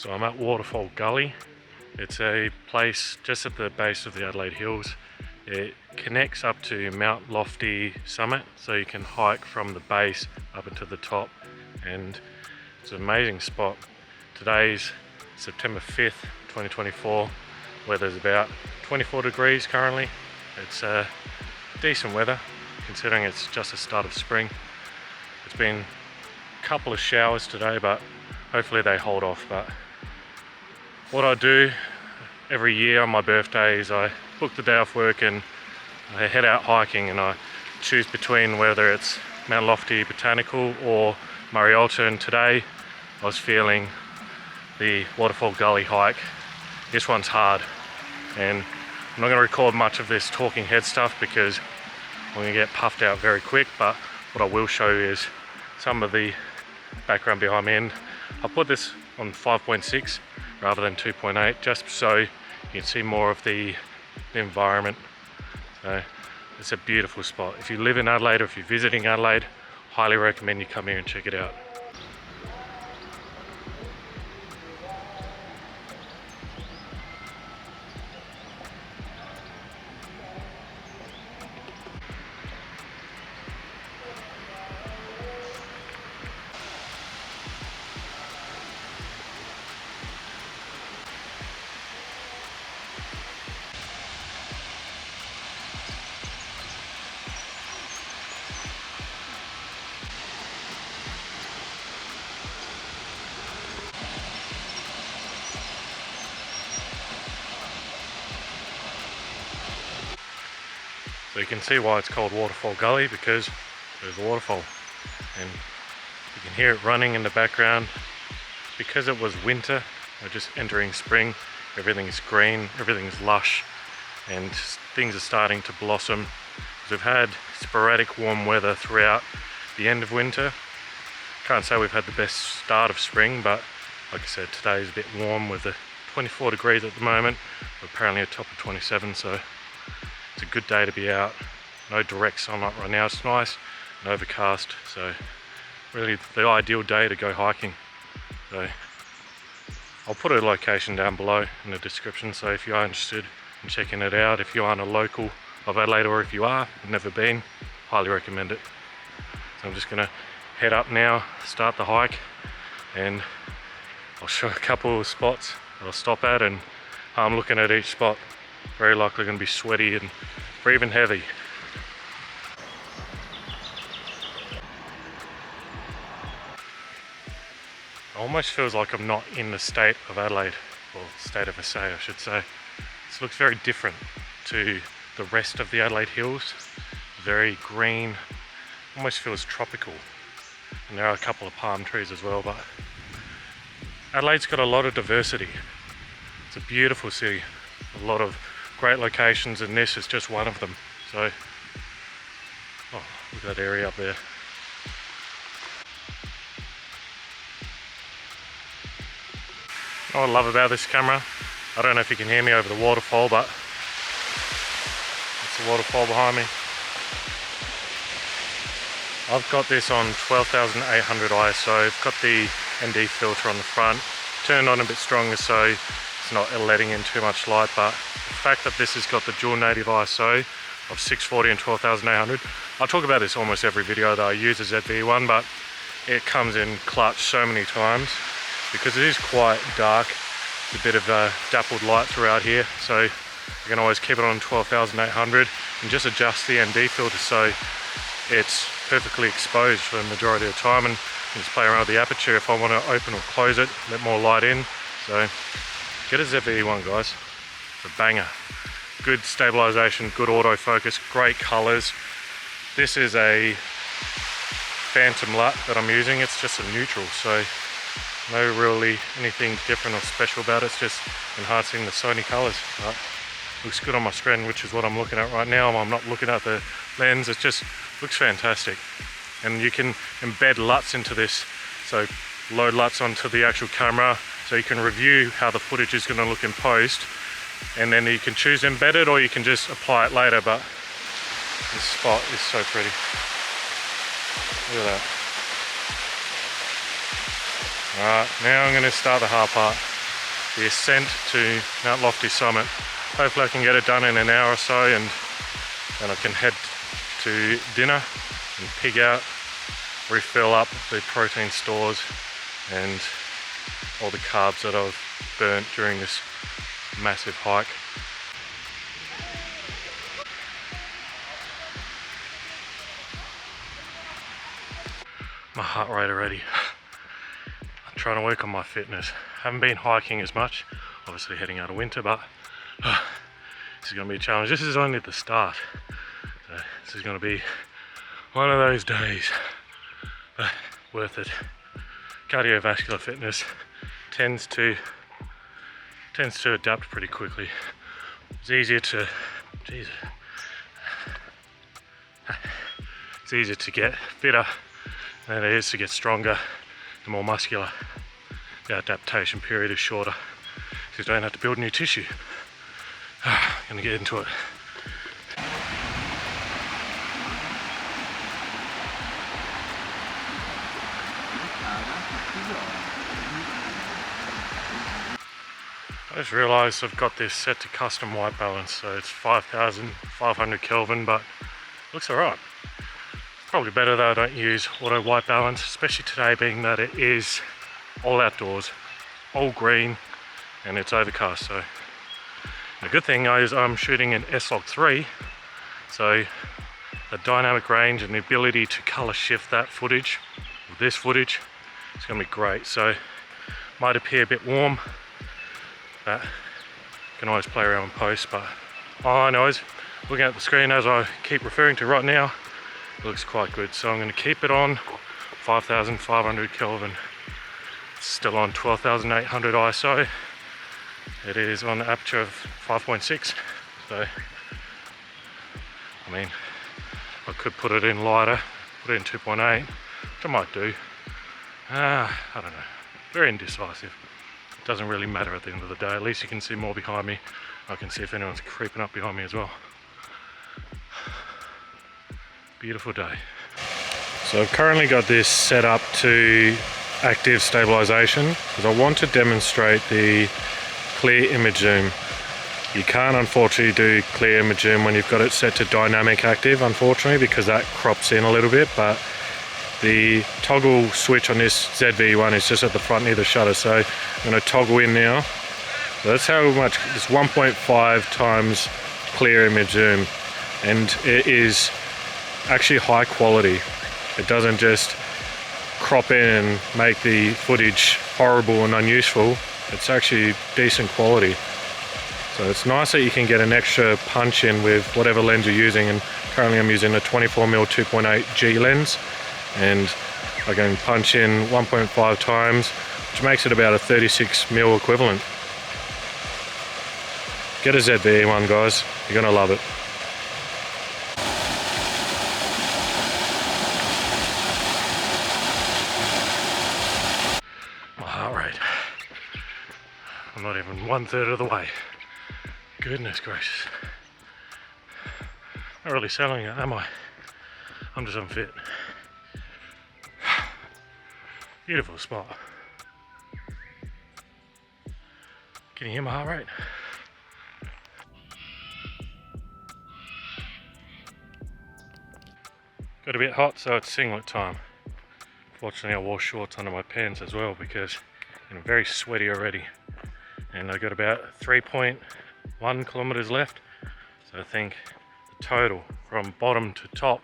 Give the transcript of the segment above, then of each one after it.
So I'm at Waterfall Gully. It's a place just at the base of the Adelaide Hills. It connects up to Mount Lofty Summit, so you can hike from the base up into the top, and it's an amazing spot. Today's September 5th, 2024. Weather's about 24 degrees currently. It's decent weather considering it's just the start of spring. It's been a couple of showers today, but hopefully they hold off. But what I do every year on my birthday is I book the day off work and I head out hiking, and I choose between whether it's Mount Lofty Botanical or Murray Alta, and today I was feeling the Waterfall Gully hike. This one's hard, and I'm not going to record much of this talking head stuff because I'm going to get puffed out very quick, but what I will show you is some of the background behind me. And I put this on 5.6 rather than 2.8 just so you can see more of the environment. So it's a beautiful spot. If you live in Adelaide or if you're visiting Adelaide, highly recommend you come here and check it out. So you can see why it's called Waterfall Gully, because there's a waterfall and you can hear it running in the background. Because it was winter, we're just entering spring, everything's green, everything's lush, and things are starting to blossom. We've had sporadic warm weather throughout the end of winter. Can't say we've had the best start of spring, but like I said, today is a bit warm with the 24 degrees at the moment. We're apparently a top of 27, so it's a good day to be out. No direct sunlight right now, it's nice and overcast, so really the ideal day to go hiking. So I'll put a location down below in the description, so if you are interested in checking it out, if you aren't a local of Adelaide, or if you are, never been, highly recommend it. So I'm just gonna head up now, start the hike, and I'll show a couple of spots that I'll stop at, and I'm looking at each spot. Very likely going to be sweaty and breathing heavy. It almost feels like I'm not in the state of Adelaide, or state of SA I should say. This looks very different to the rest of the Adelaide Hills. Very green, almost feels tropical. And there are a couple of palm trees as well, but Adelaide's got a lot of diversity. It's a beautiful city, a lot of great locations, and this is just one of them. So, oh, look at that area up there. What I love about this camera, I don't know if you can hear me over the waterfall, but it's the waterfall behind me. I've got this on 12,800 ISO. I've got the ND filter on the front, turned on a bit stronger so it's not letting in too much light, but the fact that this has got the dual native ISO of 640 and 12,800, I'll talk about this almost every video that I use a ZV-E1, but it comes in clutch so many times because it is quite dark. There's a bit of dappled light throughout here, so you can always keep it on 12,800 and just adjust the ND filter so it's perfectly exposed for the majority of the time, and just play around with the aperture if I want to open or close it, let more light in. So get a ZV-E1, guys. It's a banger. Good stabilization, good autofocus, great colors. This is a phantom LUT that I'm using. It's just a neutral, so no really anything different or special about it. It's just enhancing the Sony colors. But looks good on my screen, which is what I'm looking at right now. I'm not looking at the lens. It just looks fantastic. And you can embed LUTs into this, so load LUTs onto the actual camera, so you can review how the footage is going to look in post, and then you can choose embedded or you can just apply it later. But this spot is so pretty. Look at that. Alright, now I'm going to start the hard part. the ascent to Mount Lofty Summit. Hopefully I can get it done in an hour or so, and then I can head to dinner and pig out, refill up the protein stores and all the carbs that I've burnt during this massive hike. My heart rate already. I'm trying to work on my fitness. Haven't been hiking as much, obviously heading out of winter, but this is going to be a challenge. This is only the start. So this is going to be one of those days, but worth it. Cardiovascular fitness tends to adapt pretty quickly. It's easier to get fitter than it is to get stronger and more muscular. The adaptation period is shorter, so you don't have to build new tissue. I'm gonna get into it. I just realised I've got this set to custom white balance, so it's 5,500 Kelvin, but it looks alright. Probably better that I don't use auto white balance, especially today being that it is all outdoors, all green, and it's overcast. So the good thing is I'm shooting in S-Log3, so the dynamic range and the ability to color shift that footage, with this footage, is going to be great. So might appear a bit warm, but can always play around in post. But all I know is looking at the screen, as I keep referring to right now, it looks quite good. So I'm going to keep it on 5,500 Kelvin. It's still on 12,800 ISO. It is on the aperture of 5.6. So I mean, I could put it in lighter, put it in 2.8, which I might do. I don't know, very indecisive. It doesn't really matter at the end of the day. At least you can see more behind me. I can see if anyone's creeping up behind me as well. Beautiful day. So I've currently got this set up to active stabilization because I want to demonstrate the clear image zoom. You can't unfortunately do clear image zoom when you've got it set to dynamic active, unfortunately, because that crops in a little bit, but the toggle switch on this ZV-E1 is just at the front near the shutter, so I'm going to toggle in now. So that's how much, it's 1.5 times clear image zoom, and it is actually high quality. It doesn't just crop in and make the footage horrible and unuseful. It's actually decent quality. So it's nice that you can get an extra punch in with whatever lens you're using, and currently I'm using a 24mm 2.8 G lens, and I can punch in 1.5 times, which makes it about a 36mm equivalent. Get a ZV-E1, guys, you're gonna love it. My heart rate, I'm not even 1/3 of the way. Goodness gracious. Not really selling it, am I? I'm just unfit. Beautiful spot. Can you hear my heart rate? Got a bit hot, so it's singlet time. Fortunately I wore shorts under my pants as well because I'm very sweaty already. And I got about 3.1 kilometers left. So I think the total from bottom to top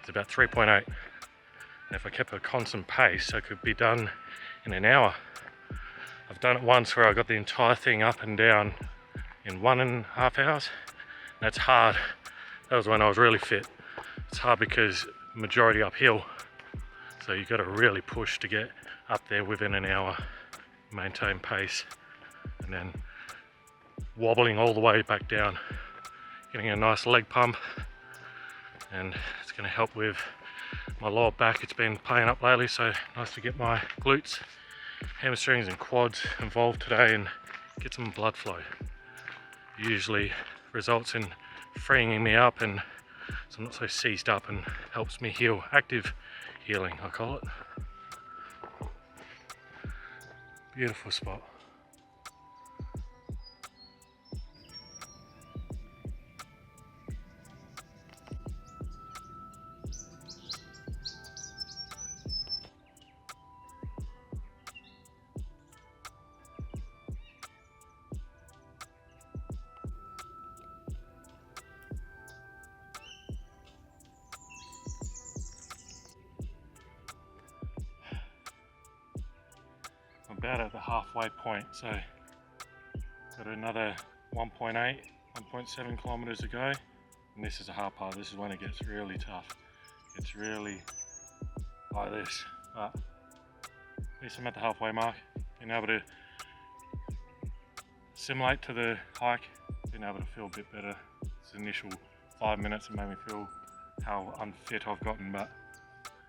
is about 3.8. And if I kept a constant pace, I could be done in an hour. I've done it once where I got the entire thing up and down in 1.5 hours. That's hard. That was when I was really fit. It's hard because majority uphill. So you've got to really push to get up there within an hour, maintain pace, and then wobbling all the way back down. Getting a nice leg pump, and it's going to help with my lower back. It's been playing up lately, so nice to get my glutes, hamstrings and quads involved today and get some blood flow. Usually results in freeing me up, and so I'm not so seized up, and helps me heal. Active healing, I call it. Beautiful spot. about at the halfway point, so got another 1.8, 1.7 kilometers to go, and this is the hard part. This is when it gets really tough. It's really like this, but at least I'm at the halfway mark. Being able to assimilate to the hike, being able to feel a bit better. This initial 5 minutes it made me feel how unfit I've gotten, but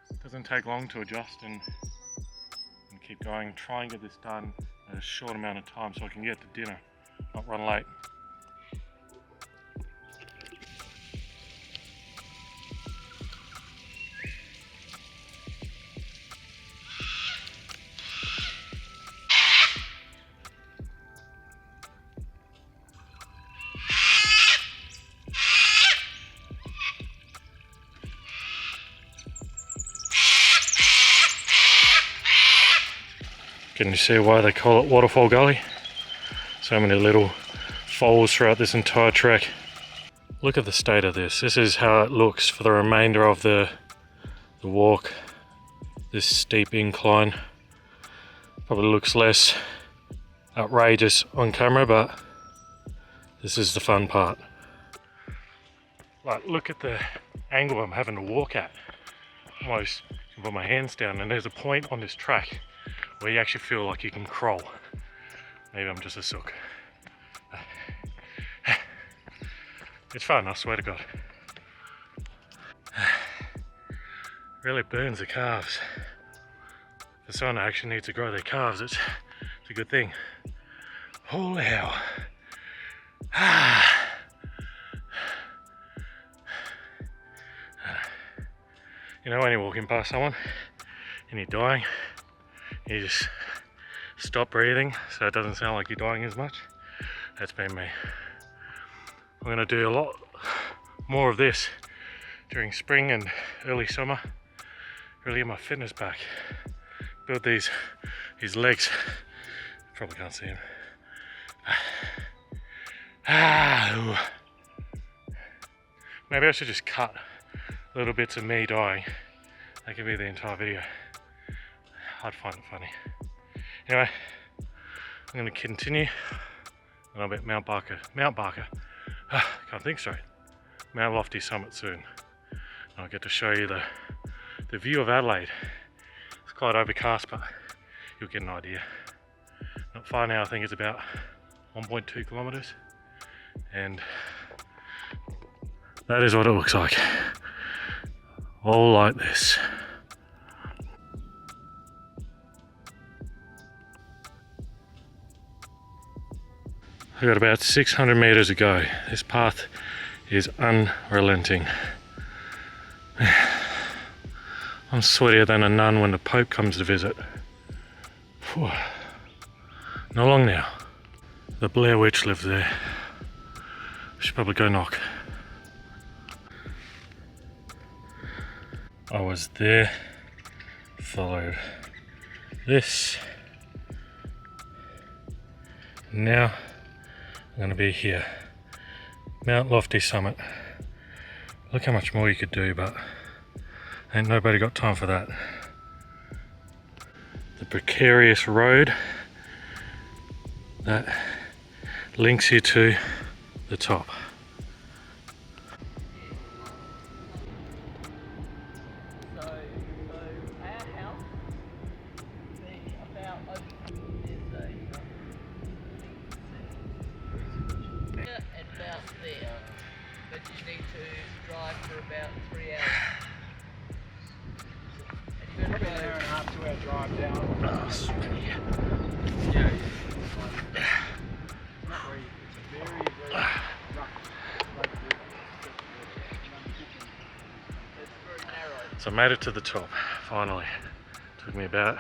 it doesn't take long to adjust and keep going. Try and get this done in a short amount of time so I can get to dinner, not run late. Can you see why they call it Waterfall Gully? So many little falls throughout this entire trek. Look at the state of this. This is how it looks for the remainder of the walk. This steep incline. Probably looks less outrageous on camera, but this is the fun part. Like, look at the angle I'm having to walk at. Almost can put my hands down, and there's a point on this track where you actually feel like you can crawl. Maybe I'm just a sook. It's fun, I swear to God. Really burns the calves. For someone that actually needs to grow their calves, it's a good thing. Holy hell. You know when you're walking past someone and you're dying, you just stop breathing so it doesn't sound like you're dying as much. That's been me. I'm going to do a lot more of this during spring and early summer. Really get my fitness back. Build these legs. Probably can't see him. Maybe I should just cut little bits of me dying. That could be the entire video. I'd find it funny. Anyway, I'm going to continue, and I'll be at Mount Barker. Can't think straight. Mount Lofty Summit soon. And I'll get to show you the view of Adelaide. It's quite overcast, but you'll get an idea. Not far now, I think it's about 1.2 kilometers, and that is what it looks like. All like this. I've got about 600 meters to go. This path is unrelenting. I'm sweatier than a nun when the Pope comes to visit. Whew. Not long now. The Blair Witch lives there. I should probably go knock. I was there, followed this. Now I'm going to be here, Mount Lofty Summit. Look how much more you could do, but ain't nobody got time for that. The precarious road that links you to the top. So I made it to the top, finally. Took me about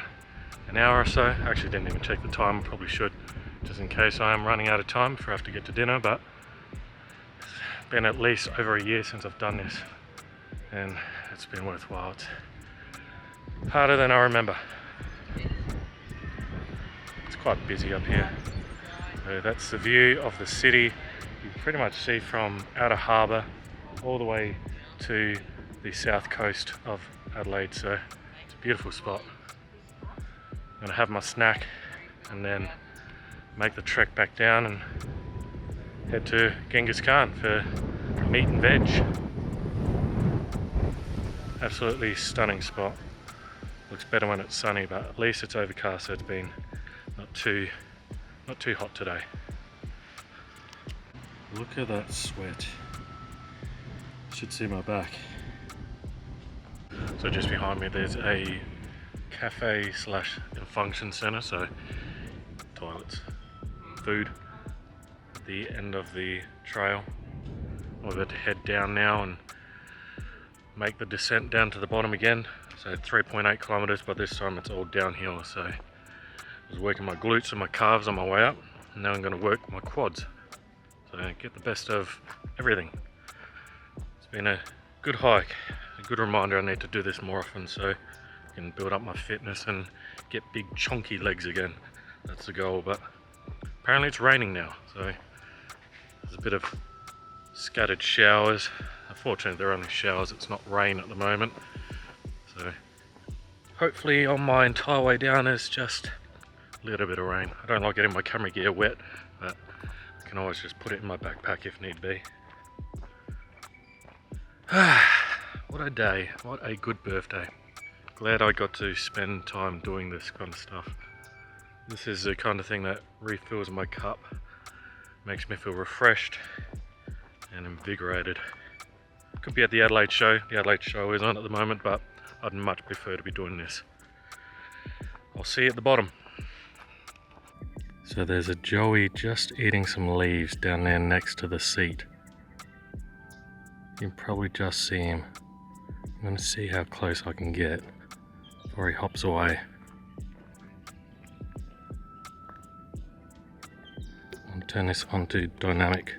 an hour or so. Actually didn't even check the time, probably should, just in case I am running out of time before I have to get to dinner, but it's been at least over a year since I've done this, and it's been worthwhile. It's harder than I remember. It's quite busy up here. So that's the view of the city. You can pretty much see from outer harbour all the way to the south coast of Adelaide, so it's a beautiful spot. I'm going to have my snack and then make the trek back down and head to Genghis Khan for meat and veg. Absolutely stunning spot. Looks better when it's sunny, but at least it's overcast, so it's been not too hot today. Look at that sweat. You should see my back. So just behind me there's a cafe slash function center, so toilets, food at the end of the trail. We're about to head down now and make the descent down to the bottom again. So 3.8 kilometers, but this time it's all downhill. So I was working my glutes and my calves on my way up, and now I'm going to work my quads. So get the best of everything. It's been a good hike, a good reminder I need to do this more often so I can build up my fitness and get big chunky legs again. That's the goal, but apparently it's raining now, so there's a bit of scattered showers. Unfortunately they're only showers, it's not rain at the moment. So hopefully on my entire way down there's just a little bit of rain. I don't like getting my camera gear wet, but I can always just put it in my backpack if need be. What a day, what a good birthday. Glad I got to spend time doing this kind of stuff. This is the kind of thing that refills my cup, makes me feel refreshed and invigorated. Could be at the Adelaide show. The Adelaide show is on at the moment, but I'd much prefer to be doing this. I'll see you at the bottom. So there's a Joey just eating some leaves down there next to the seat. You can probably just see him. I'm going to see how close I can get before he hops away. I'll turn this onto dynamic.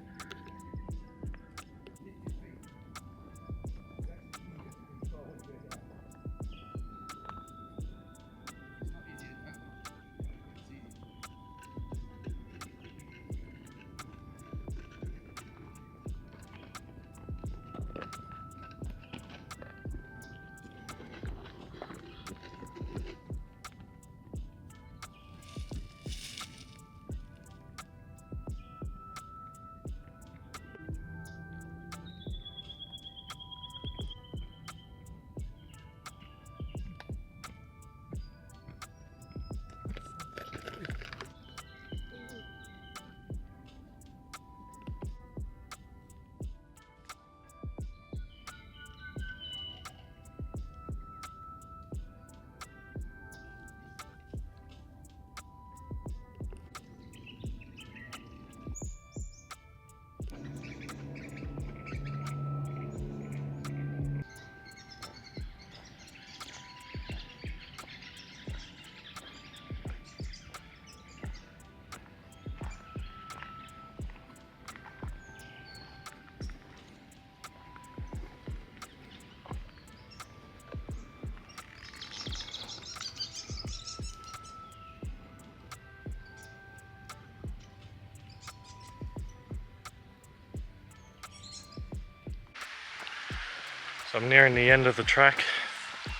So I'm nearing the end of the track.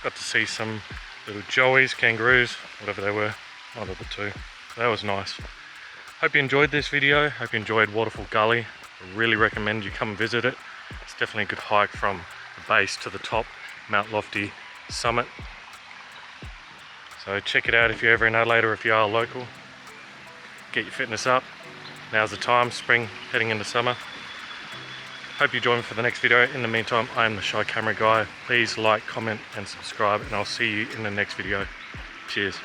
Got to see some little joeys, kangaroos, whatever they were, one of the two. That was nice. Hope you enjoyed this video. Hope you enjoyed Waterfall Gully. I really recommend you come visit it. It's definitely a good hike from the base to the top, Mount Lofty summit. So check it out if you're ever in Adelaide or if you are local. Get your fitness up. Now's the time, spring, heading into summer. Hope you join me for the next video. In the meantime, I am the Shy Camera Guy. Please like, comment and subscribe, and I'll see you in the next video. Cheers.